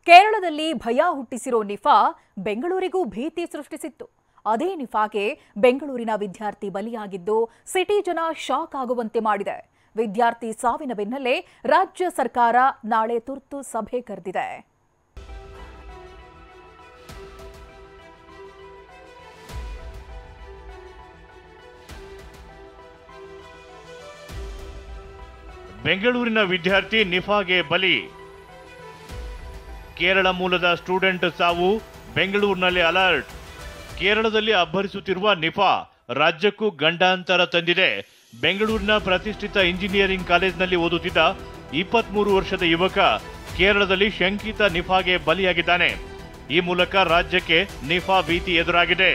ಕೇರಳದಲ್ಲಿ ಭಯ ಹುಟ್ಟಿಸಿರೋ ನಿಫಾ ಬೆಂಗಳೂರಿಗೂ ಭೀತಿ ಸೃಷ್ಟಿಸಿತ್ತು. ಅದೇ ನಿಫಾಗೆ ಬೆಂಗಳೂರಿನ ವಿದ್ಯಾರ್ಥಿ ಬಲಿಯಾಗಿದ್ದು ಸಿಟಿ ಜನ ಶಾಕ್ ಆಗುವಂತೆ ಮಾಡಿದೆ. ವಿದ್ಯಾರ್ಥಿ ಸಾವಿನ ಬೆನ್ನಲ್ಲೇ ರಾಜ್ಯ ಸರ್ಕಾರ ನಾಳೆ ತುರ್ತು ಸಭೆ ಕರೆದಿದೆ. ಬೆಂಗಳೂರಿನ ವಿದ್ಯಾರ್ಥಿ ನಿಫಾಗೆ ಬಲಿ. ಕೇರಳ ಮೂಲದ ಸ್ಟೂಡೆಂಟ್ ಸಾವು, ಬೆಂಗಳೂರಿನಲ್ಲಿ ಅಲರ್ಟ್. ಕೇರಳದಲ್ಲಿ ಅಬ್ಬರಿಸುತ್ತಿರುವ ನಿಫಾ ರಾಜ್ಯಕ್ಕೂ ಗಂಡಾಂತರ ತಂದಿದೆ. ಬೆಂಗಳೂರಿನ ಪ್ರತಿಷ್ಠಿತ ಇಂಜಿನಿಯರಿಂಗ್ ಕಾಲೇಜಿನಲ್ಲಿ ಓದುತ್ತಿದ್ದ 23 ವರ್ಷದ ಯುವಕ ಕೇರಳದಲ್ಲಿ ಶಂಕಿತ ನಿಫಾಗೆ ಬಲಿಯಾಗಿದ್ದಾನೆ. ಈ ಮೂಲಕ ರಾಜ್ಯಕ್ಕೆ ನಿಫಾ ಭೀತಿ ಎದುರಾಗಿದೆ.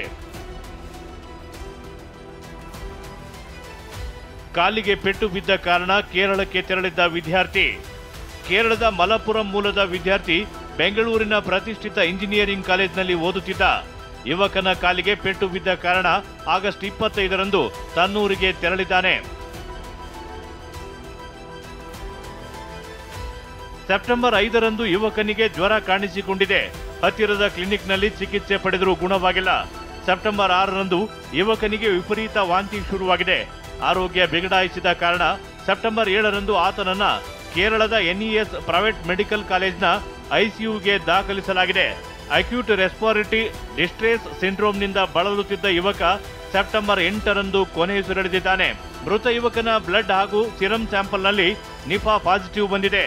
ಕಾಲಿಗೆ ಪೆಟ್ಟು ಬಿದ್ದ ಕಾರಣ ಕೇರಳಕ್ಕೆ ತೆರಳಿದ್ದ ವಿದ್ಯಾರ್ಥಿ. ಕೇರಳದ ಮಲಪುರಂ ಮೂಲದ ವಿದ್ಯಾರ್ಥಿ ಬೆಂಗಳೂರಿನ ಪ್ರತಿಷ್ಠಿತ ಇಂಜಿನಿಯರಿಂಗ್ ಕಾಲೇಜಿನಲ್ಲಿ ಓದುತ್ತಿದ್ದ. ಯುವಕನ ಕಾಲಿಗೆ ಪೆಟ್ಟು ಬಿದ್ದ ಕಾರಣ ಆಗಸ್ಟ್ 25ರಂದು ತನ್ನೂರಿಗೆ ತೆರಳಿದ್ದಾನೆ. ಸೆಪ್ಟೆಂಬರ್ 5ರಂದು ಯುವಕನಿಗೆ ಜ್ವರ ಕಾಣಿಸಿಕೊಂಡಿದೆ. ಹತ್ತಿರದ ಕ್ಲಿನಿಕ್ನಲ್ಲಿ ಚಿಕಿತ್ಸೆ ಪಡೆದರೂ ಗುಣವಾಗಿಲ್ಲ. ಸೆಪ್ಟೆಂಬರ್ 6ರಂದು ಯುವಕನಿಗೆ ವಿಪರೀತ ವಾಂತಿ ಶುರುವಾಗಿದೆ. ಆರೋಗ್ಯ ಬಿಗಡಾಯಿಸಿದ ಕಾರಣ ಸೆಪ್ಟೆಂಬರ್ 7ರಂದು ಆತನನ್ನ ಕೇರಳದ NES ಪ್ರೈವೇಟ್ ಮೆಡಿಕಲ್ ಕಾಲೇಜ್ನ ICUಗೆ ದಾಖಲಿಸಲಾಗಿದೆ. ಅಕ್ಯೂಟ್ ರೆಸ್ಪಿರೇಟರಿ ಡಿಸ್ಟ್ರೆಸ್ ಸಿಂಡ್ರೋಮ್ನಿಂದ ಬಳಲುತ್ತಿದ್ದ ಯುವಕ ಸೆಪ್ಟೆಂಬರ್ 8ರಂದು ಕೊನೆಯುಸಿರೆಳೆದಿದ್ದಾನೆ. ಮೃತ ಯುವಕನ ಬ್ಲಡ್ ಹಾಗೂ ಸಿರಮ್ ಸ್ಯಾಂಪಲ್ನಲ್ಲಿ ನಿಫಾ ಪಾಸಿಟಿವ್ ಬಂದಿದೆ.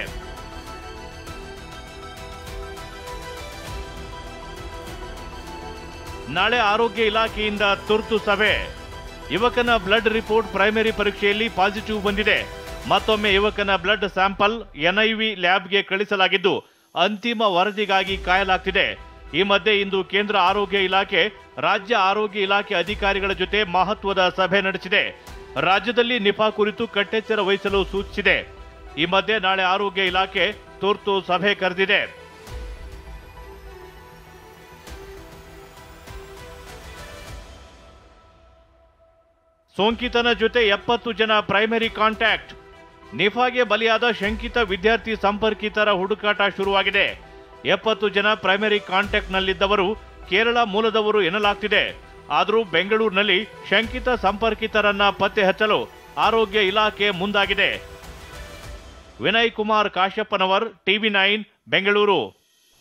ನಾಳೆ ಆರೋಗ್ಯ ಇಲಾಖೆಯಿಂದ ತುರ್ತು ಸಭೆ. ಯುವಕನ ಬ್ಲಡ್ ರಿಪೋರ್ಟ್ ಪ್ರೈಮರಿ ಪರೀಕ್ಷೆಯಲ್ಲಿ ಪಾಸಿಟಿವ್ ಬಂದಿದೆ. ಮತ್ತೊಮ್ಮೆ ಯುವಕನ ಬ್ಲಡ್ ಸ್ಯಾಂಪಲ್ NIV ಲ್ಯಾಬ್ಗೆ ಕಳಿಸಲಾಗಿದ್ದು ಅಂತಿಮ ವರದಿಗಾಗಿ ಕಾಯಲಾಗ್ತಿದೆ. ಈ ಮಧ್ಯೆ ಇಂದು ಕೇಂದ್ರ ಆರೋಗ್ಯ ಇಲಾಖೆ ರಾಜ್ಯ ಆರೋಗ್ಯ ಇಲಾಖೆ ಅಧಿಕಾರಿಗಳ ಜೊತೆ ಮಹತ್ವದ ಸಭೆ ನಡೆಸಿದೆ. ರಾಜ್ಯದಲ್ಲಿ ನಿಫಾ ಕುರಿತು ಕಟ್ಟೆಚ್ಚರ ವಹಿಸಲು ಸೂಚಿಸಿದೆ. ಈ ಮಧ್ಯೆ ನಾಳೆ ಆರೋಗ್ಯ ಇಲಾಖೆ ತುರ್ತು ಸಭೆ ಕರೆದಿದೆ. ಸೋಂಕಿತನ ಜೊತೆ 70 ಜನ ಪ್ರೈಮರಿ ಕಾಂಟ್ಯಾಕ್ಟ್. ನಿಫಾಗೆ ಬಲಿಯಾದ ಶಂಕಿತ ವಿದ್ಯಾರ್ಥಿ ಸಂಪರ್ಕಿತರ ಹುಡುಕಾಟ ಶುರುವಾಗಿದೆ. 70 ಜನ ಪ್ರೈಮರಿ ಕಾಂಟ್ಯಾಕ್ಟ್ನಲ್ಲಿದ್ದವರು ಕೇರಳ ಮೂಲದವರು ಎನ್ನಲಾಗ್ತಿದೆ. ಆದರೂ ಬೆಂಗಳೂರಿನಲ್ಲಿ ಶಂಕಿತ ಸಂಪರ್ಕಿತರನ್ನ ಪತ್ತೆ ಹಚ್ಚಲು ಆರೋಗ್ಯ ಇಲಾಖೆ ಮುಂದಾಗಿದೆ. ವಿನಯ್ ಕುಮಾರ್ ಕಾಶ್ಯಪ್ಪನವರ್, TV9 ಬೆಂಗಳೂರು.